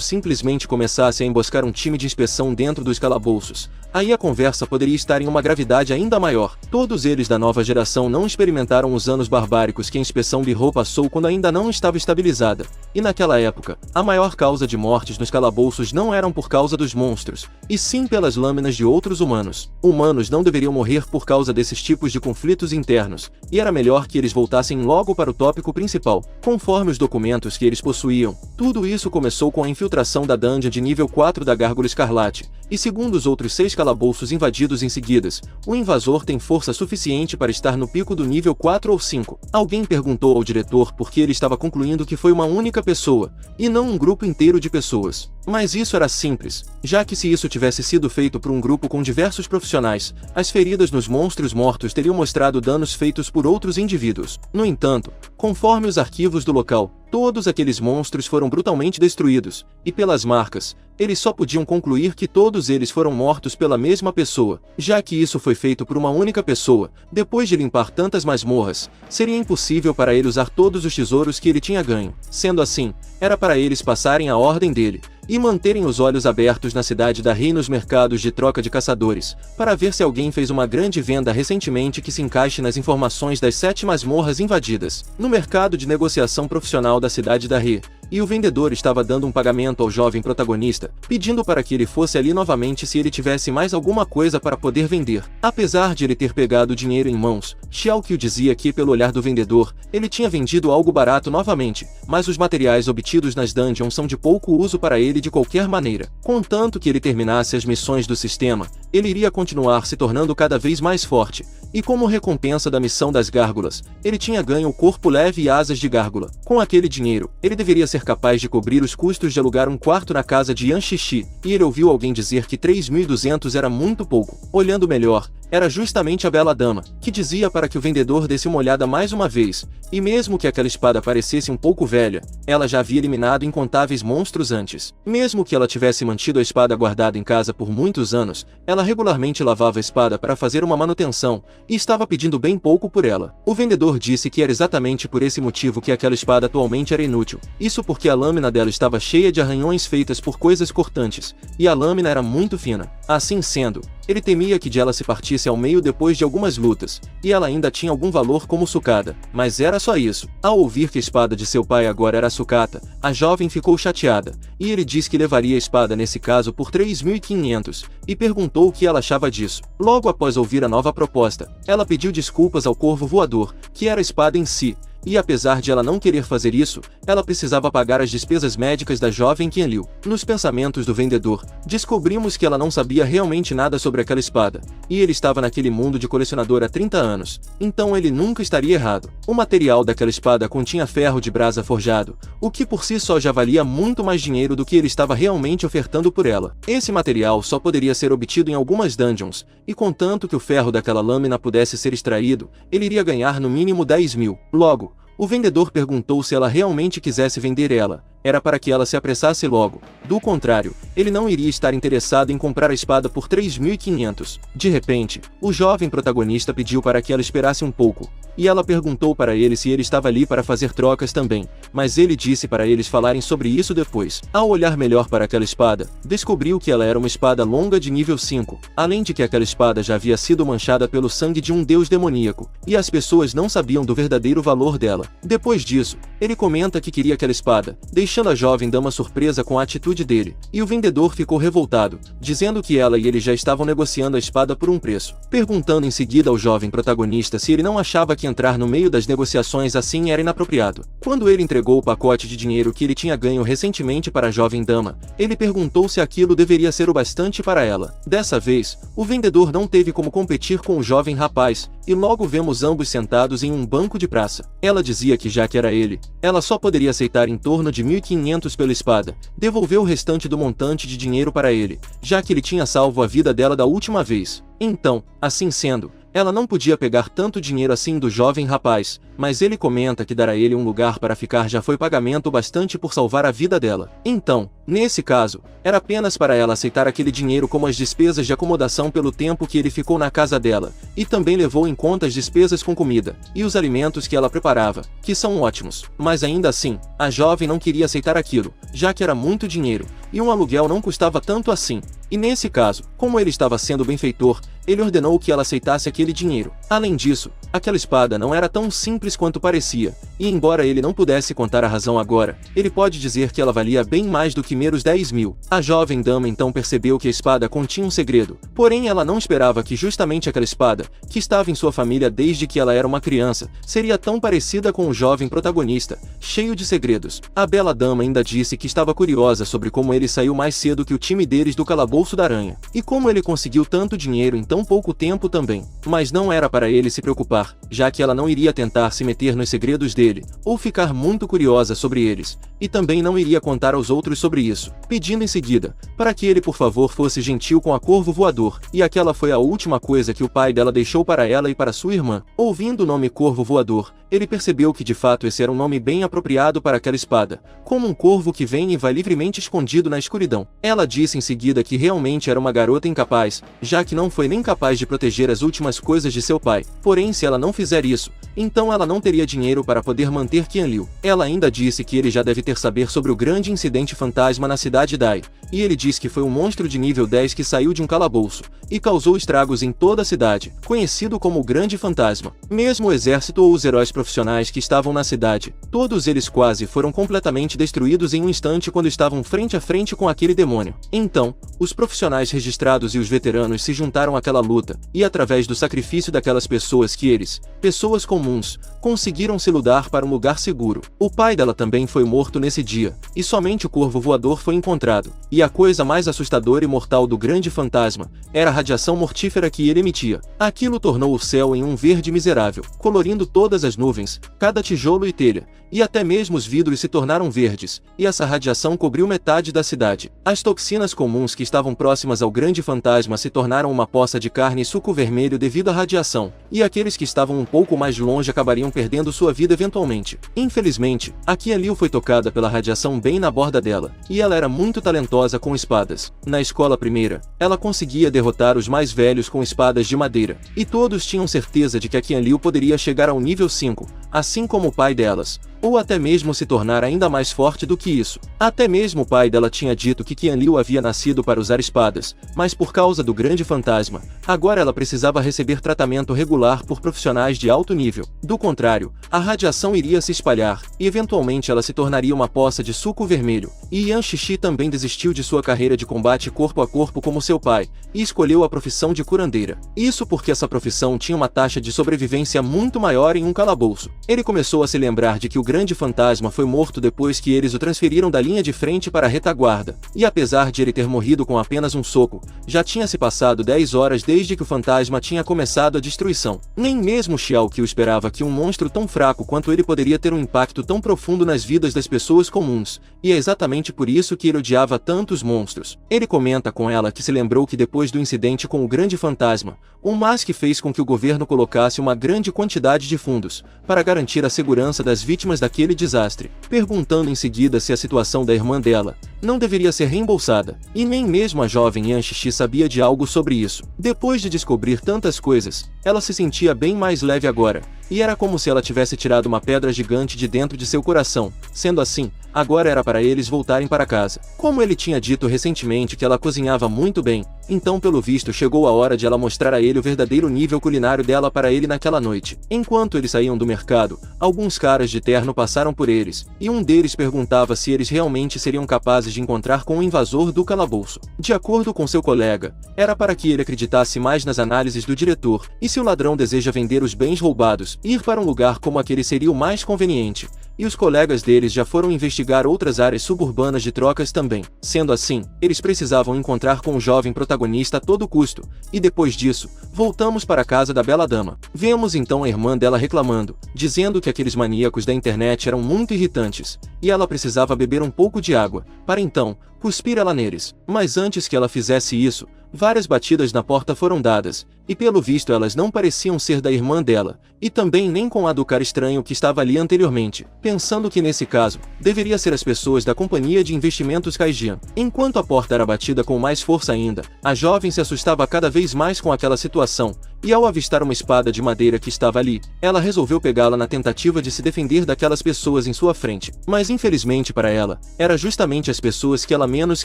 simplesmente começasse a emboscar um time de inspeção dentro dos calabouços, aí a conversa poderia estar em uma gravidade ainda maior. Todos eles da nova geração não experimentaram os anos barbáricos que a inspeção Birro passou quando ainda não estava estabilizada, e naquela época, a maior causa de mortes nos calabouços não eram por causa dos monstros, e sim pelas lâminas de outros humanos. Humanos não deveriam morrer por causa desses tipos de conflitos internos, e era melhor que eles voltassem logo para o tópico principal. Conforme os documentos que eles possuíam, tudo isso começou com a infiltração da dungeon de nível 4 da Gárgula Escarlate, e segundo os outros 6 calabouços invadidos em seguidas, o invasor tem força suficiente para estar no pico do nível 4 ou 5. Alguém perguntou ao diretor por que ele estava concluindo que foi uma única pessoa, e não um grupo inteiro de pessoas. Mas isso era simples, já que se isso tivesse sido feito por um grupo com diversos profissionais, as feridas nos monstros mortos teriam mostrado danos feitos por outros indivíduos. No entanto, conforme os arquivos do local, todos aqueles monstros foram brutalmente destruídos, e pelas marcas, eles só podiam concluir que todos eles foram mortos pela mesma pessoa. Já que isso foi feito por uma única pessoa, depois de limpar tantas masmorras, seria impossível para ele usar todos os tesouros que ele tinha ganho. Sendo assim, era para eles passarem a ordem dele, e manterem os olhos abertos na cidade da Rei nos mercados de troca de caçadores, para ver se alguém fez uma grande venda recentemente que se encaixe nas informações das 7 masmorras invadidas. No mercado de negociação profissional da cidade da Rei, e o vendedor estava dando um pagamento ao jovem protagonista, pedindo para que ele fosse ali novamente se ele tivesse mais alguma coisa para poder vender. Apesar de ele ter pegado o dinheiro em mãos, Xiaoqiu dizia que, pelo olhar do vendedor, ele tinha vendido algo barato novamente, mas os materiais obtidos nas dungeons são de pouco uso para ele de qualquer maneira. Contanto que ele terminasse as missões do sistema, ele iria continuar se tornando cada vez mais forte, e como recompensa da missão das gárgulas, ele tinha ganho o corpo leve e asas de gárgula. Com aquele dinheiro, ele deveria ser capaz de cobrir os custos de alugar um quarto na casa de Yan Xixi, e ele ouviu alguém dizer que 3.200 era muito pouco. Olhando melhor, era justamente a bela dama, que dizia para que o vendedor desse uma olhada mais uma vez, e mesmo que aquela espada parecesse um pouco velha, ela já havia eliminado incontáveis monstros antes. Mesmo que ela tivesse mantido a espada guardada em casa por muitos anos, ela regularmente lavava a espada para fazer uma manutenção, e estava pedindo bem pouco por ela. O vendedor disse que era exatamente por esse motivo que aquela espada atualmente era inútil. Isso porque a lâmina dela estava cheia de arranhões feitas por coisas cortantes, e a lâmina era muito fina. Assim sendo, ele temia que de ela se partisse ao meio depois de algumas lutas, e ela ainda tinha algum valor como sucata, mas era só isso. Ao ouvir que a espada de seu pai agora era sucata, a jovem ficou chateada, e ele disse que levaria a espada nesse caso por 3.500, e perguntou o que ela achava disso. Logo após ouvir a nova proposta, ela pediu desculpas ao corvo voador, que era a espada em si, e apesar de ela não querer fazer isso, ela precisava pagar as despesas médicas da jovem Qianliu. Nos pensamentos do vendedor, descobrimos que ela não sabia realmente nada sobre aquela espada, e ele estava naquele mundo de colecionador há 30 anos, então ele nunca estaria errado. O material daquela espada continha ferro de brasa forjado, o que por si só já valia muito mais dinheiro do que ele estava realmente ofertando por ela. Esse material só poderia ser obtido em algumas dungeons, e contanto que o ferro daquela lâmina pudesse ser extraído, ele iria ganhar no mínimo 10.000. Logo, o vendedor perguntou se ela realmente quisesse vender ela, era para que ela se apressasse logo. Do contrário, ele não iria estar interessado em comprar a espada por 3.500. De repente, o jovem protagonista pediu para que ela esperasse um pouco, e ela perguntou para ele se ele estava ali para fazer trocas também, mas ele disse para eles falarem sobre isso depois. Ao olhar melhor para aquela espada, descobriu que ela era uma espada longa de nível 5, além de que aquela espada já havia sido manchada pelo sangue de um deus demoníaco, e as pessoas não sabiam do verdadeiro valor dela. Depois disso, ele comenta que queria aquela espada, deixando a jovem dama surpresa com a atitude dele, e o vendedor ficou revoltado, dizendo que ela e ele já estavam negociando a espada por um preço, perguntando em seguida ao jovem protagonista se ele não achava que entrar no meio das negociações assim era inapropriado. Quando ele entregou o pacote de dinheiro que ele tinha ganho recentemente para a jovem dama, ele perguntou se aquilo deveria ser o bastante para ela. Dessa vez, o vendedor não teve como competir com o jovem rapaz, e logo vemos ambos sentados em um banco de praça. Ela dizia que já que era ele, ela só poderia aceitar em torno de 1.500 pela espada, devolveu o restante do montante de dinheiro para ele, já que ele tinha salvo a vida dela da última vez. Então, assim sendo, ela não podia pegar tanto dinheiro assim do jovem rapaz, mas ele comenta que dar a ele um lugar para ficar já foi pagamento bastante por salvar a vida dela. Então, nesse caso, era apenas para ela aceitar aquele dinheiro como as despesas de acomodação pelo tempo que ele ficou na casa dela, e também levou em conta as despesas com comida, e os alimentos que ela preparava, que são ótimos. Mas ainda assim, a jovem não queria aceitar aquilo, já que era muito dinheiro, e um aluguel não custava tanto assim. E nesse caso, como ele estava sendo benfeitor, ele ordenou que ela aceitasse aquele dinheiro. Além disso, aquela espada não era tão simples quanto parecia, e embora ele não pudesse contar a razão agora, ele pode dizer que ela valia bem mais do que meros 10.000. A jovem dama então percebeu que a espada continha um segredo, porém ela não esperava que justamente aquela espada, que estava em sua família desde que ela era uma criança, seria tão parecida com o jovem protagonista, cheio de segredos. A bela dama ainda disse que estava curiosa sobre como ele saiu mais cedo que o time deles do calabouço da aranha, e como ele conseguiu tanto dinheiro em tão pouco tempo também. Mas não era para ele se preocupar, já que ela não iria tentar se meter nos segredos dele, ou ficar muito curiosa sobre eles, e também não iria contar aos outros sobre isso, pedindo em seguida, para que ele por favor fosse gentil com a corvo voador, e aquela foi a última coisa que o pai dela deixou para ela e para sua irmã. Ouvindo o nome corvo voador, ele percebeu que de fato esse era um nome bem apropriado para aquela espada, como um corvo que vem e vai livremente escondido na escuridão. Ela disse em seguida que realmente era uma garota incapaz, já que não foi nem capaz de proteger as últimas coisas de seu pai, porém se ela não fizer isso, então ela não teria dinheiro para poder manter Qianliu. Ela ainda disse que ele já deve ter saber sobre o grande incidente fantasma na cidade Dai, e ele diz que foi um monstro de nível 10 que saiu de um calabouço, e causou estragos em toda a cidade, conhecido como o Grande Fantasma. Mesmo o exército ou os heróis profissionais que estavam na cidade, todos eles quase foram completamente destruídos em um instante quando estavam frente a frente com aquele demônio. Então, os profissionais registrados e os veteranos se juntaram àquela luta, e através do sacrifício daquelas pessoas que eles, pessoas comuns, conseguiram se mudar para um lugar seguro. O pai dela também foi morto nesse dia, e somente o corvo voador foi encontrado. E a coisa mais assustadora e mortal do Grande Fantasma era a radiação mortífera que ele emitia. Aquilo tornou o céu em um verde miserável, colorindo todas as nuvens, cada tijolo e telha, e até mesmo os vidros se tornaram verdes, e essa radiação cobriu metade da cidade. As toxinas comuns que estavam próximas ao Grande Fantasma se tornaram uma poça de carne e suco vermelho devido à radiação, e aqueles que estavam um pouco mais longe acabariam perdendo sua vida eventualmente. Infelizmente, a Qianliu foi tocada pela radiação bem na borda dela, e ela era muito talentosa com espadas. Na escola primeira, ela conseguia derrotar os mais velhos com espadas de madeira, e todos tinham certeza de que a Qianliu poderia chegar ao nível 5, assim como o pai delas, ou até mesmo se tornar ainda mais forte do que isso. Até mesmo o pai dela tinha dito que Qianliu havia nascido para usar espadas, mas por causa do Grande Fantasma, agora ela precisava receber tratamento regular por profissionais de alto nível. Do contrário, a radiação iria se espalhar, e eventualmente ela se tornaria uma poça de suco vermelho. E Yan Shishi também desistiu de sua carreira de combate corpo a corpo como seu pai, e escolheu a profissão de curandeira. Isso porque essa profissão tinha uma taxa de sobrevivência muito maior em um calabouço. Ele começou a se lembrar de que o Grande Fantasma foi morto depois que eles o transferiram da linha de frente para a retaguarda, e apesar de ele ter morrido com apenas um soco, já tinha se passado 10 horas desde que o fantasma tinha começado a destruição. Nem mesmo Xiao Qiu esperava que um monstro tão fraco quanto ele poderia ter um impacto tão profundo nas vidas das pessoas comuns, e é exatamente por isso que ele odiava tantos monstros. Ele comenta com ela que se lembrou que depois do incidente com o Grande Fantasma, o Mask fez com que o governo colocasse uma grande quantidade de fundos, para garantir a segurança das vítimas vítimas daquele desastre, perguntando em seguida se a situação da irmã dela não deveria ser reembolsada, e nem mesmo a jovem Yan Xixi sabia de algo sobre isso. Depois de descobrir tantas coisas, ela se sentia bem mais leve agora, e era como se ela tivesse tirado uma pedra gigante de dentro de seu coração. Sendo assim, agora era para eles voltarem para casa. Como ele tinha dito recentemente que ela cozinhava muito bem, então pelo visto chegou a hora de ela mostrar a ele o verdadeiro nível culinário dela para ele naquela noite. Enquanto eles saíam do mercado, alguns caras de terno passaram por eles, e um deles perguntava se eles realmente seriam capazes de encontrar com o invasor do calabouço. De acordo com seu colega, era para que ele acreditasse mais nas análises do diretor, e se o ladrão deseja vender os bens roubados, ir para um lugar como aquele seria o mais conveniente. E os colegas deles já foram investigar outras áreas suburbanas de trocas também. Sendo assim, eles precisavam encontrar com o jovem protagonista a todo custo, e depois disso, voltamos para a casa da bela dama. Vemos então a irmã dela reclamando, dizendo que aqueles maníacos da internet eram muito irritantes, e ela precisava beber um pouco de água, para então, cuspir ela neles. Mas antes que ela fizesse isso, várias batidas na porta foram dadas, e pelo visto elas não pareciam ser da irmã dela, e também nem com a do cara estranho que estava ali anteriormente, pensando que nesse caso, deveria ser as pessoas da companhia de investimentos Kaijian. Enquanto a porta era batida com mais força ainda, a jovem se assustava cada vez mais com aquela situação, e ao avistar uma espada de madeira que estava ali, ela resolveu pegá-la na tentativa de se defender daquelas pessoas em sua frente. Mas infelizmente para ela, era justamente as pessoas que ela menos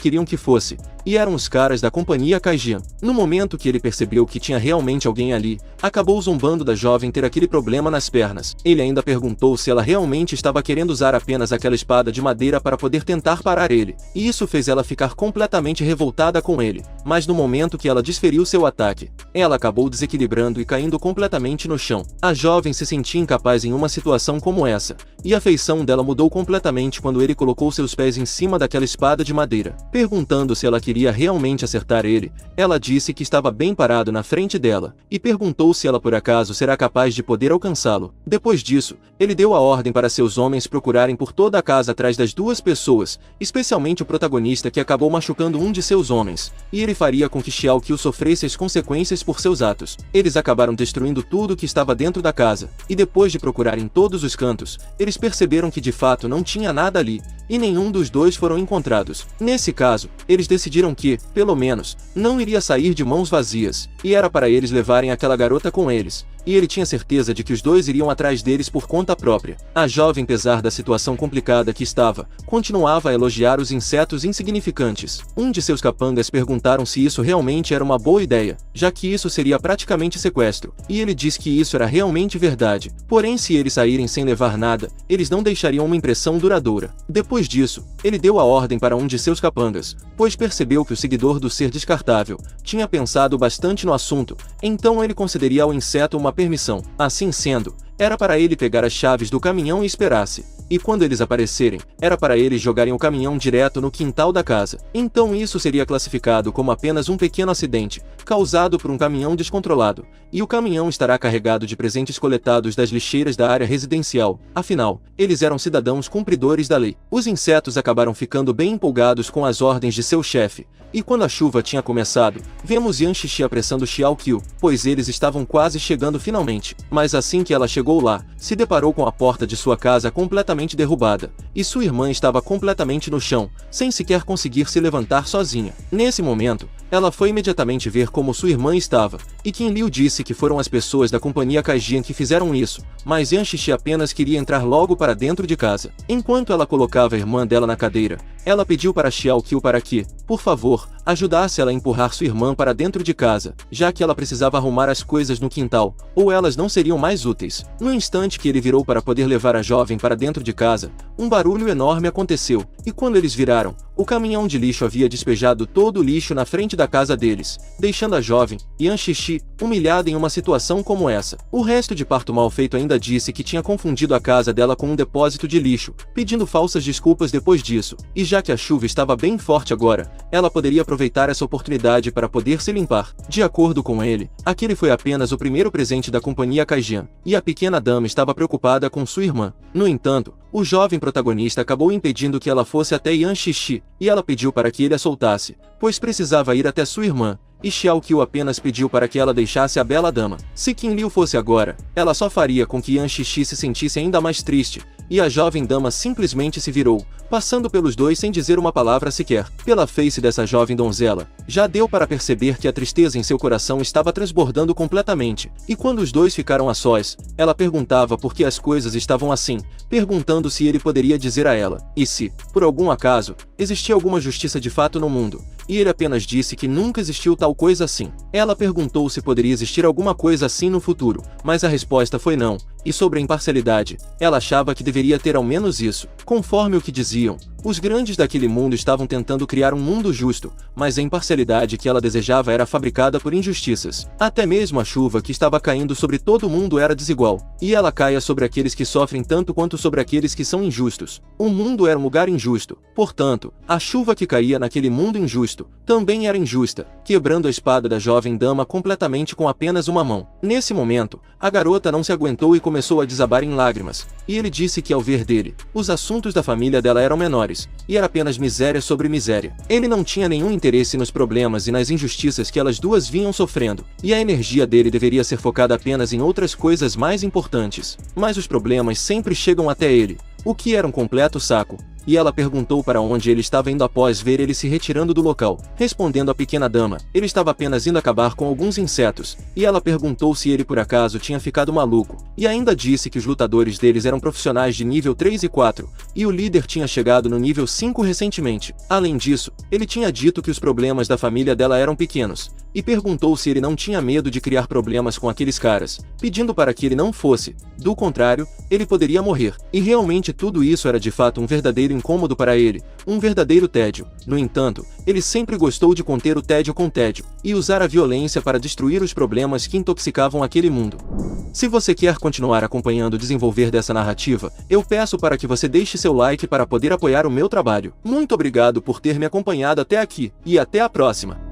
queriam que fosse, e eram os caras da companhia Kaijian. No momento que ele percebeu que tinha realmente alguém ali, acabou zombando da jovem ter aquele problema nas pernas. Ele ainda perguntou se ela realmente estava querendo usar apenas aquela espada de madeira para poder tentar parar ele, e isso fez ela ficar completamente revoltada com ele. Mas no momento que ela desferiu seu ataque, ela acabou desequilibrando e caindo completamente no chão. A jovem se sentia incapaz em uma situação como essa, e a feição dela mudou completamente quando ele colocou seus pés em cima daquela espada de madeira. Perguntando se ela queria realmente acertar ele, ela disse que estava bem parado na frente dela, e perguntou se ela por acaso será capaz de poder alcançá-lo. Depois disso, ele deu a ordem para seus homens procurarem por toda a casa atrás das duas pessoas, especialmente o protagonista que acabou machucando um de seus homens, e ele faria com que Xiao Qiu sofresse as consequências por seus atos. Eles acabaram destruindo tudo que estava dentro da casa, e depois de procurar em todos os cantos, eles perceberam que de fato não tinha nada ali, e nenhum dos dois foram encontrados. Nesse caso, eles decidiram que, pelo menos, não iria sair de mãos vazias, e era para eles levarem aquela garota com eles, e ele tinha certeza de que os dois iriam atrás deles por conta própria. A jovem, apesar da situação complicada que estava, continuava a elogiar os insetos insignificantes. Um de seus capangas perguntaram se isso realmente era uma boa ideia, já que isso seria praticamente sequestro, e ele disse que isso era realmente verdade. Porém, se eles saírem sem levar nada, eles não deixariam uma impressão duradoura. Depois disso, ele deu a ordem para um de seus capangas, pois percebeu que o seguidor do ser descartável tinha pensado bastante no assunto, então ele concederia ao inseto uma permissão. Assim sendo, era para ele pegar as chaves do caminhão e esperasse. E quando eles aparecerem, era para eles jogarem o caminhão direto no quintal da casa. Então isso seria classificado como apenas um pequeno acidente, causado por um caminhão descontrolado, e o caminhão estará carregado de presentes coletados das lixeiras da área residencial. Afinal, eles eram cidadãos cumpridores da lei. Os insetos acabaram ficando bem empolgados com as ordens de seu chefe, e quando a chuva tinha começado, vemos Yan Xixi apressando Xiao Qiu, pois eles estavam quase chegando finalmente. Mas assim que ela chegou lá, se deparou com a porta de sua casa completamente derrubada, e sua irmã estava completamente no chão, sem sequer conseguir se levantar sozinha. Nesse momento, ela foi imediatamente ver como sua irmã estava, e Qin Liu disse que foram as pessoas da companhia Kaijian que fizeram isso, mas Yan Xixi apenas queria entrar logo para dentro de casa. Enquanto ela colocava a irmã dela na cadeira, ela pediu para Xiao Qiu para que, por favor, ajudasse ela a empurrar sua irmã para dentro de casa, já que ela precisava arrumar as coisas no quintal, ou elas não seriam mais úteis. No instante que ele virou para poder levar a jovem para dentro de casa, um barulho enorme aconteceu, e quando eles viraram, o caminhão de lixo havia despejado todo o lixo na frente da casa deles, deixando a jovem, Yan Xixi, humilhada em uma situação como essa. O resto de parto mal feito ainda disse que tinha confundido a casa dela com um depósito de lixo, pedindo falsas desculpas depois disso, e já que a chuva estava bem forte agora, ela poderia aproveitar essa oportunidade para poder se limpar. De acordo com ele, aquele foi apenas o primeiro presente da companhia Kaijian, e a pequena dama estava preocupada com sua irmã. No entanto, o jovem protagonista acabou impedindo que ela fosse até Yan Xixi, e ela pediu para que ele a soltasse, pois precisava ir até sua irmã, e Xiao Qiu apenas pediu para que ela deixasse a bela dama. Se Qin Liu fosse agora, ela só faria com que Yan Xixi se sentisse ainda mais triste, e a jovem dama simplesmente se virou, passando pelos dois sem dizer uma palavra sequer. Pela face dessa jovem donzela, já deu para perceber que a tristeza em seu coração estava transbordando completamente, e quando os dois ficaram a sós, ela perguntava por que as coisas estavam assim, perguntando se ele poderia dizer a ela, e se, por algum acaso, existia alguma justiça de fato no mundo, e ele apenas disse que nunca existiu tal coisa assim. Ela perguntou se poderia existir alguma coisa assim no futuro, mas a resposta foi não, e sobre a imparcialidade, ela achava que deveria ter ao menos isso. Conforme o que diziam, os grandes daquele mundo estavam tentando criar um mundo justo, mas a imparcialidade que ela desejava era fabricada por injustiças. Até mesmo a chuva que estava caindo sobre todo mundo era desigual, e ela caia sobre aqueles que sofrem tanto quanto sobre aqueles que são injustos. O mundo era um lugar injusto, portanto, a chuva que caía naquele mundo injusto também era injusta, quebrando a espada da jovem dama completamente com apenas uma mão. Nesse momento, a garota não se aguentou e começou a desabar em lágrimas, e ele disse que ao ver dele, os assuntos da família dela eram menores, e era apenas miséria sobre miséria. Ele não tinha nenhum interesse nos problemas e nas injustiças que elas duas vinham sofrendo, e a energia dele deveria ser focada apenas em outras coisas mais importantes. Mas os problemas sempre chegam até ele, o que era um completo saco. E ela perguntou para onde ele estava indo após ver ele se retirando do local. Respondendo a pequena dama, ele estava apenas indo acabar com alguns insetos, e ela perguntou se ele por acaso tinha ficado maluco, e ainda disse que os lutadores deles eram profissionais de nível 3 e 4, e o líder tinha chegado no nível 5 recentemente. Além disso, ele tinha dito que os problemas da família dela eram pequenos, e perguntou se ele não tinha medo de criar problemas com aqueles caras, pedindo para que ele não fosse, do contrário, ele poderia morrer. E realmente tudo isso era de fato um verdadeiro incômodo para ele, um verdadeiro tédio. No entanto, ele sempre gostou de conter o tédio com tédio, e usar a violência para destruir os problemas que intoxicavam aquele mundo. Se você quer continuar acompanhando o desenvolver dessa narrativa, eu peço para que você deixe seu like para poder apoiar o meu trabalho. Muito obrigado por ter me acompanhado até aqui, e até a próxima!